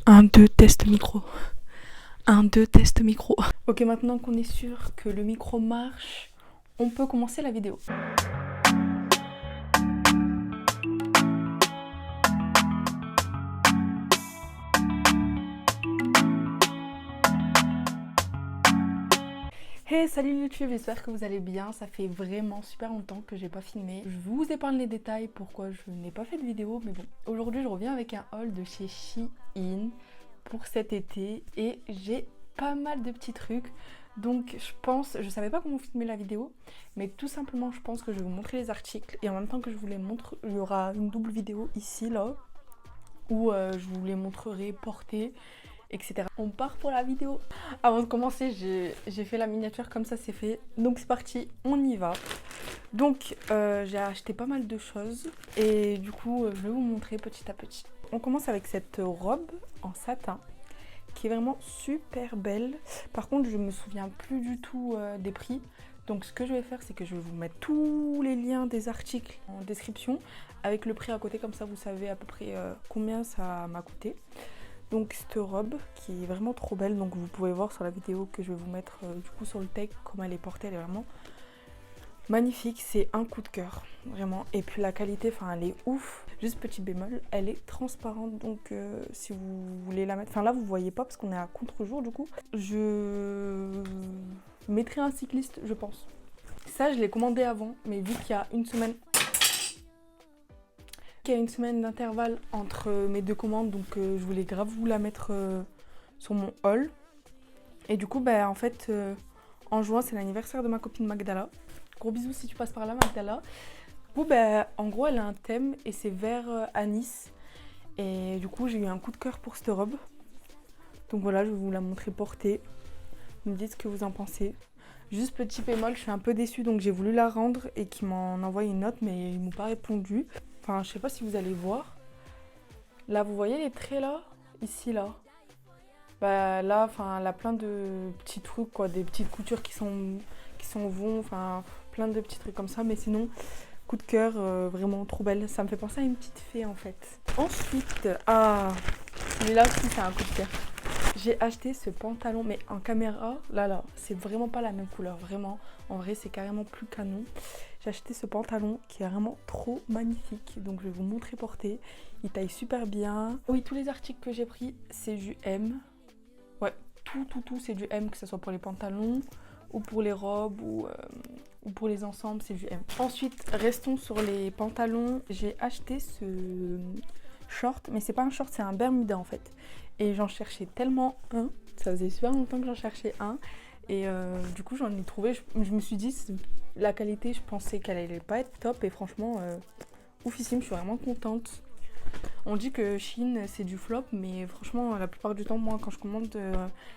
Un, deux, test micro. Un, deux, test micro. Ok, maintenant qu'on est sûr que le micro marche, on peut commencer la vidéo. Hey, salut YouTube, j'espère que vous allez bien. Ça fait vraiment super longtemps que j'ai pas filmé. Je vous épargne les détails pourquoi je n'ai pas fait de vidéo, mais bon. Aujourd'hui, je reviens avec un haul de chez Shein pour cet été et j'ai pas mal de petits trucs. Donc je savais pas comment filmer la vidéo, mais tout simplement je pense que je vais vous montrer les articles et en même temps que je vous les montre, il y aura une double vidéo ici là où je vous les montrerai portées, etc. On part pour la vidéo. Avant de commencer, j'ai fait la miniature comme ça, c'est fait. Donc c'est parti, on y va. Donc j'ai acheté pas mal de choses et du coup je vais vous montrer petit à petit. On commence avec cette robe en satin qui est vraiment super belle. Par contre, je me souviens plus du tout des prix. Donc ce que je vais faire, c'est que je vais vous mettre tous les liens des articles en description avec le prix à côté, comme ça vous savez à peu près combien ça m'a coûté. Donc cette robe qui est vraiment trop belle, donc vous pouvez voir sur la vidéo que je vais vous mettre du coup sur le tag comment elle est portée, elle est vraiment magnifique, c'est un coup de cœur, vraiment. Et puis la qualité, enfin elle est ouf. Juste petit bémol, elle est transparente, donc si vous voulez la mettre... Enfin là vous voyez pas parce qu'on est à contre-jour du coup. Je mettrai un cycliste, je pense. Ça je l'ai commandé avant, mais vu qu'il y a une semaine... d'intervalle entre mes deux commandes, donc je voulais grave vous la mettre sur mon haul. Et du coup, bah en fait, en juin c'est l'anniversaire de ma copine Magdala. Gros bisous si tu passes par là, Magdala. Du coup, bah, en gros, elle a un thème et c'est vert anis. Et du coup, j'ai eu un coup de cœur pour cette robe. Donc voilà, je vais vous la montrer portée. Vous me dites ce que vous en pensez. Juste petit bémol, je suis un peu déçue, donc j'ai voulu la rendre et qu'ils m'en envoient une note, mais ils m'ont pas répondu. Enfin, je sais pas si vous allez voir. Là, vous voyez les traits là? Ici, là. Bah là, enfin, elle a plein de petits trucs, quoi. Des petites coutures qui sont vont, enfin, plein de petits trucs comme ça. Mais sinon... coup de cœur, vraiment trop belle. Ça me fait penser à une petite fée en fait. Ensuite, celui-là aussi c'est un coup de cœur. J'ai acheté ce pantalon, mais en caméra, là, c'est vraiment pas la même couleur, vraiment. En vrai, c'est carrément plus canon. J'ai acheté ce pantalon qui est vraiment trop magnifique. Donc je vais vous montrer porté. Il taille super bien. Oui, tous les articles que j'ai pris, c'est du M. Ouais, tout, c'est du M, que ce soit pour les pantalons ou pour les robes ou pour les ensembles, c'est du M. Ensuite, restons sur les pantalons. J'ai acheté ce short, mais c'est pas un short, c'est un Bermuda en fait. Et j'en cherchais tellement un, ça faisait super longtemps que j'en cherchais un. Et du coup, j'en ai trouvé, je me suis dit, la qualité, je pensais qu'elle allait pas être top. Et franchement, oufissime, je suis vraiment contente. On dit que Shein c'est du flop, mais franchement la plupart du temps moi quand je commande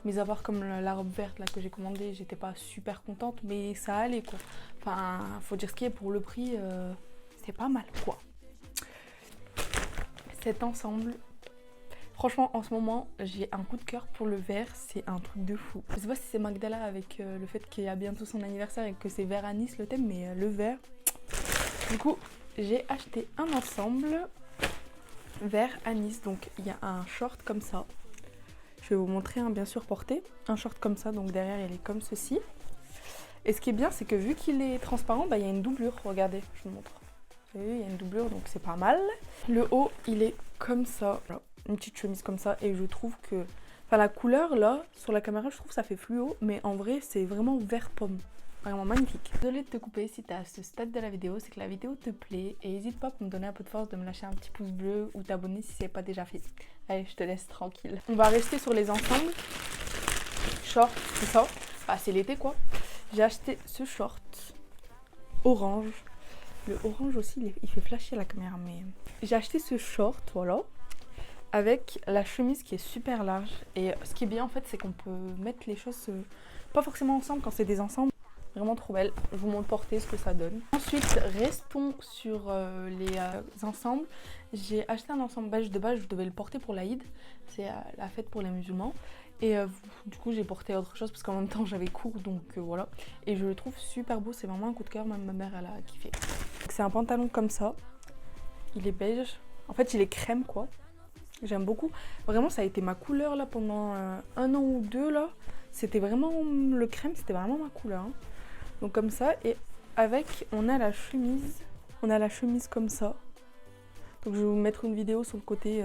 mes avoirs comme la robe verte là que j'ai commandée, j'étais pas super contente, mais ça allait quoi. Enfin faut dire ce qui est, pour le prix c'est pas mal quoi. Cet ensemble, franchement en ce moment j'ai un coup de cœur pour le vert, c'est un truc de fou. Je sais pas si c'est Magdala avec le fait qu'il y a bientôt son anniversaire et que c'est vert à Nice le thème, mais le vert. Du coup j'ai acheté un ensemble vert anis, donc il y a un short comme ça, je vais vous montrer bien sûr porté, un short comme ça, donc derrière il est comme ceci, et ce qui est bien c'est que vu qu'il est transparent, bah, il y a une doublure, regardez, je vous montre, vous voyez, il y a une doublure donc c'est pas mal. Le haut il est comme ça, voilà, une petite chemise comme ça, et je trouve que, enfin la couleur là, sur la caméra je trouve que ça fait fluo, mais en vrai c'est vraiment vert pomme. Vraiment magnifique. Désolée de te couper si t'es à ce stade de la vidéo, c'est que la vidéo te plaît et n'hésite pas pour me donner un peu de force de me lâcher un petit pouce bleu ou t'abonner si c'est pas déjà fait. Allez, je te laisse tranquille. On va rester sur les ensembles. Short, c'est ça. Bah, c'est l'été quoi. J'ai acheté ce short orange. Le orange aussi, il fait flasher la caméra, mais... J'ai acheté ce short, voilà, avec la chemise qui est super large. Et ce qui est bien en fait, c'est qu'on peut mettre les choses pas forcément ensemble quand c'est des ensembles. Vraiment trop belle, je vous montre porter ce que ça donne. Ensuite, restons sur les ensembles. J'ai acheté un ensemble beige de base, je devais le porter pour l'Aïd, c'est la fête pour les musulmans. Et du coup j'ai porté autre chose parce qu'en même temps j'avais cours, donc voilà. Et je le trouve super beau, c'est vraiment un coup de cœur, même ma mère elle a kiffé. C'est un pantalon comme ça, il est beige, en fait il est crème quoi. J'aime beaucoup. Vraiment, ça a été ma couleur là pendant 1 an ou 2 là. C'était vraiment le crème, c'était vraiment ma couleur. Hein. Donc comme ça, et avec, on a la chemise. On a la chemise comme ça. Donc je vais vous mettre une vidéo sur le côté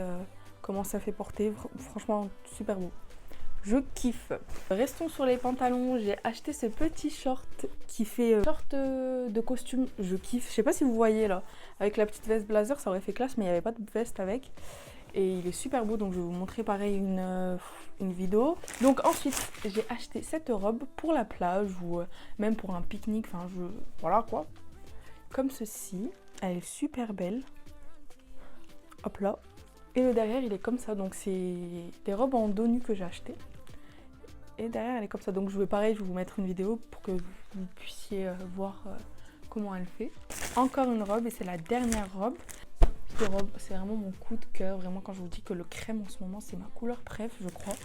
comment ça fait porter. Franchement, super beau. Je kiffe. Restons sur les pantalons. J'ai acheté ce petit short qui fait short de costume. Je kiffe. Je sais pas si vous voyez là. Avec la petite veste blazer, ça aurait fait classe, mais il n'y avait pas de veste avec. Et il est super beau, donc je vais vous montrer pareil une vidéo. Donc ensuite, j'ai acheté cette robe pour la plage ou même pour un pique-nique. Enfin, voilà quoi. Comme ceci. Elle est super belle. Hop là. Et le derrière, il est comme ça. Donc c'est des robes en dos nu que j'ai acheté. Et derrière, elle est comme ça. Donc je vais vous mettre une vidéo pour que vous puissiez voir comment elle fait. Encore une robe et c'est la dernière robe. Cette robe, c'est vraiment mon coup de cœur. Vraiment, quand je vous dis que le crème en ce moment, c'est ma couleur préf, je crois.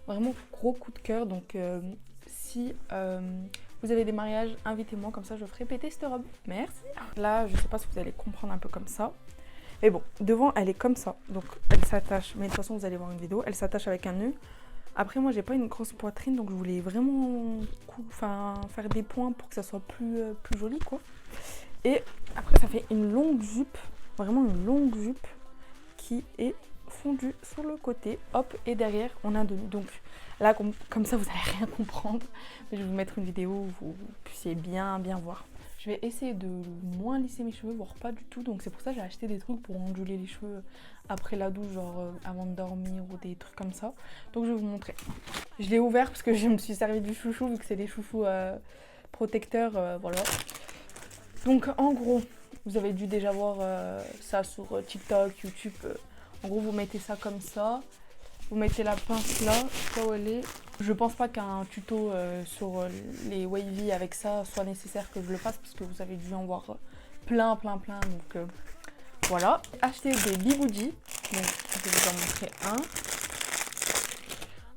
Vraiment gros coup de cœur. Donc si vous avez des mariages, invitez-moi. Comme ça, je ferai péter cette robe. Merci. Là, je sais pas si vous allez comprendre un peu comme ça. Mais bon, devant, elle est comme ça. Donc elle s'attache. Mais de toute façon, vous allez voir une vidéo. Elle s'attache avec un nœud. Après, moi, j'ai pas une grosse poitrine, donc je voulais vraiment faire des points pour que ça soit plus joli, quoi. Et après, ça fait une longue jupe, vraiment une longue jupe qui est fondue sur le côté. Hop, et derrière, on a un demi. Donc là, comme ça, vous n'allez rien comprendre. Mais je vais vous mettre une vidéo où vous puissiez bien voir. Je vais essayer de moins lisser mes cheveux, voire pas du tout. Donc c'est pour ça que j'ai acheté des trucs pour onduler les cheveux après la douche, genre avant de dormir ou des trucs comme ça. Donc je vais vous montrer. Je l'ai ouvert parce que je me suis servi du chouchou, vu que c'est des chouchous protecteurs, voilà. Donc en gros, vous avez dû déjà voir ça sur TikTok, YouTube. En gros, vous mettez ça comme ça. Vous mettez la pince là, là où elle est. Je pense pas qu'un tuto sur les wavy avec ça soit nécessaire que je le fasse parce que vous avez dû en voir plein. Donc voilà. Acheter des bigoudis. Donc je vais vous en montrer un.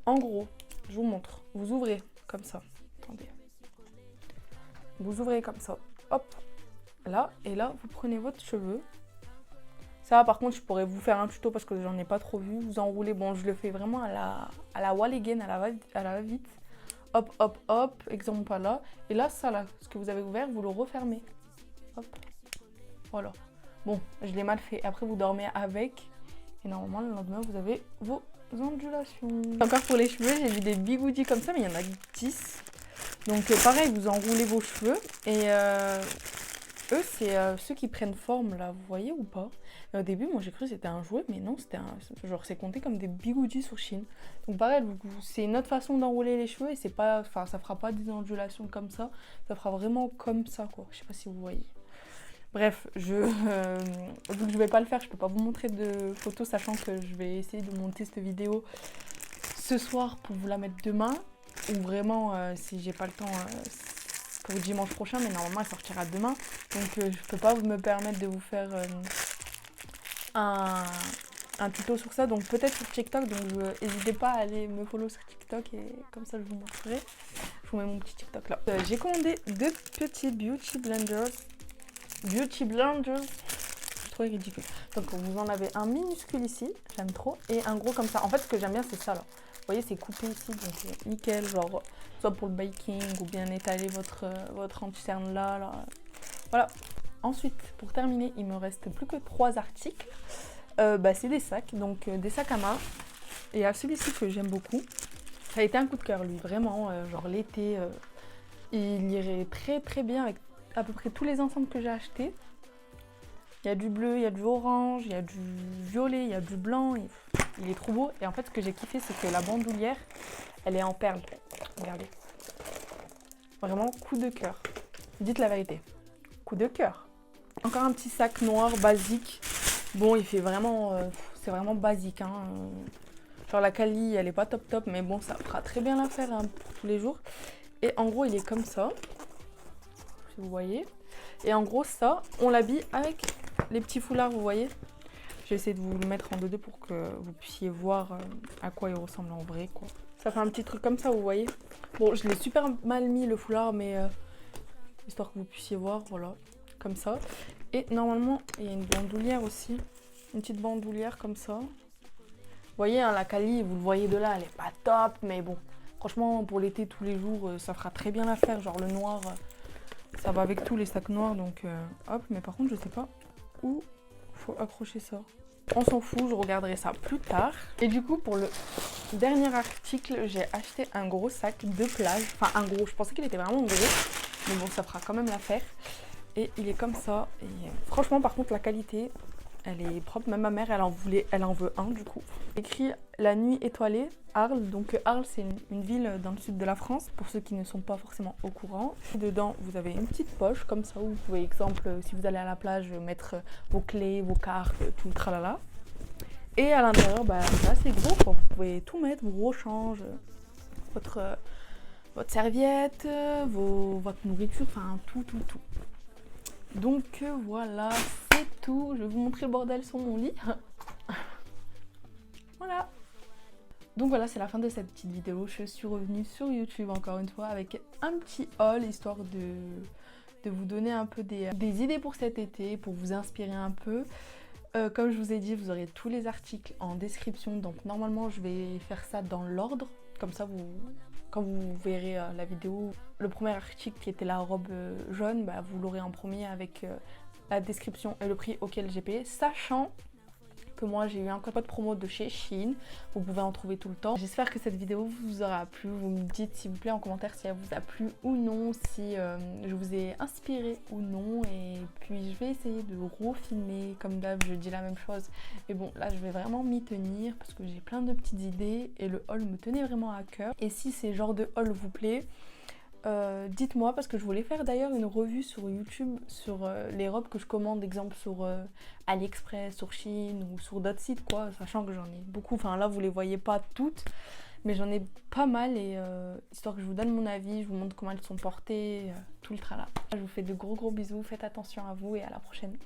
En gros, je vous montre. Vous ouvrez comme ça. Attendez. Vous ouvrez comme ça. Hop. Là. Et là, vous prenez votre cheveu. Ça, par contre, je pourrais vous faire un tuto parce que j'en ai pas trop vu. Vous enroulez, bon, je le fais vraiment à la wall again, à la va-vite. Hop, hop, hop, exemple pas là. Et là, ça là, ce que vous avez ouvert, vous le refermez. Hop, voilà. Bon, je l'ai mal fait. Après, vous dormez avec. Et normalement, le lendemain, vous avez vos ondulations. Encore pour les cheveux, j'ai vu des bigoudis comme ça, mais il y en a 10. Donc pareil, vous enroulez vos cheveux. Et eux, c'est ceux qui prennent forme, là, vous voyez ou pas? Au début, moi j'ai cru que c'était un jouet, mais non, genre c'est compté comme des bigoudis sur Chine. Donc pareil, c'est une autre façon d'enrouler les cheveux et c'est pas, enfin ça fera pas des ondulations comme ça fera vraiment comme ça quoi. Je sais pas si vous voyez. Bref, vu que je vais pas le faire, je peux pas vous montrer de photos, sachant que je vais essayer de monter cette vidéo ce soir pour vous la mettre demain, ou vraiment si j'ai pas le temps pour dimanche prochain, mais normalement elle sortira demain. Donc je peux pas me permettre de vous faire un tuto sur ça, donc peut-être sur TikTok, donc n'hésitez pas à aller me follow sur TikTok et comme ça je vous montrerai. Je vous mets mon petit TikTok là. J'ai commandé 2 petits beauty blenders. Je trouve ridicule. Donc vous en avez un minuscule ici, j'aime trop, et un gros comme ça. En fait ce que j'aime bien c'est ça là. Vous voyez c'est coupé ici, donc nickel, genre soit pour le baking ou bien étaler votre anti-cerne là. Voilà. Ensuite, pour terminer, il me reste plus que 3 articles. C'est des sacs, donc des sacs à main. Et à celui-ci que j'aime beaucoup, ça a été un coup de cœur lui, vraiment, genre l'été, il irait très bien avec à peu près tous les ensembles que j'ai achetés. Il y a du bleu, il y a du orange, il y a du violet, il y a du blanc, il est trop beau. Et en fait ce que j'ai kiffé c'est que la bandoulière, elle est en perles, regardez. Vraiment coup de cœur, dites la vérité, coup de cœur. Encore un petit sac noir basique. Bon, il fait vraiment... c'est vraiment basique. Hein. Genre la quali, elle est pas top. Mais bon, ça fera très bien l'affaire hein, pour tous les jours. Et en gros, il est comme ça. Si vous voyez. Et en gros, ça, on l'habille avec les petits foulards, vous voyez. J'ai essayé de vous le mettre en 2-2 pour que vous puissiez voir à quoi il ressemble en vrai, quoi. Ça fait un petit truc comme ça, vous voyez. Bon, je l'ai super mal mis, le foulard, mais... histoire que vous puissiez voir, voilà. Comme ça. Et normalement, il y a une bandoulière aussi. Une petite bandoulière comme ça. voyez, hein, la quali, vous le voyez de là, elle est pas top, mais bon, franchement, pour l'été, tous les jours, ça fera très bien l'affaire. Genre le noir, ça va avec tous les sacs noirs, donc hop. Mais par contre, je sais pas où faut accrocher ça. On s'en fout, je regarderai ça plus tard. Et du coup, pour le dernier article, j'ai acheté un gros sac de plage. Enfin, un gros, je pensais qu'il était vraiment gros, mais bon, ça fera quand même l'affaire. Et il est comme ça. Et franchement, par contre, la qualité, elle est propre. Même ma mère, elle en veut un du coup. Écrit La Nuit étoilée, Arles. Donc Arles, c'est une ville dans le sud de la France, pour ceux qui ne sont pas forcément au courant. Dedans, vous avez une petite poche comme ça, où vous pouvez, exemple, si vous allez à la plage, mettre vos clés, vos cartes, tout le tralala. Et à l'intérieur, bah, c'est assez gros, quoi. Vous pouvez tout mettre, vos rechanges, votre serviette, votre nourriture, enfin tout. Donc voilà, c'est tout. Je vais vous montrer le bordel sur mon lit. Voilà. Donc voilà, c'est la fin de cette petite vidéo. Je suis revenue sur YouTube encore une fois avec un petit haul, histoire de vous donner un peu des idées pour cet été, pour vous inspirer un peu. Comme je vous ai dit, vous aurez tous les articles en description. Donc normalement, je vais faire ça dans l'ordre. Comme ça, quand vous verrez la vidéo, le premier article qui était la robe jaune, bah, vous l'aurez en premier avec la description et le prix auquel j'ai payé, sachant que moi j'ai eu un code promo de chez Shein, vous pouvez en trouver tout le temps. J'espère que cette vidéo vous aura plu, vous me dites s'il vous plaît en commentaire si elle vous a plu ou non, si je vous ai inspiré ou non, et puis je vais essayer de refilmer, comme d'hab je dis la même chose, mais bon là je vais vraiment m'y tenir parce que j'ai plein de petites idées et le haul me tenait vraiment à cœur. Et si ces genres de haul vous plaît, dites-moi, parce que je voulais faire d'ailleurs une revue sur YouTube sur les robes que je commande, exemple sur AliExpress, sur Shein ou sur d'autres sites quoi, sachant que j'en ai beaucoup, enfin là vous les voyez pas toutes, mais j'en ai pas mal, et histoire que je vous donne mon avis, je vous montre comment elles sont portées, tout le tralala. Je vous fais de gros bisous, faites attention à vous et à la prochaine.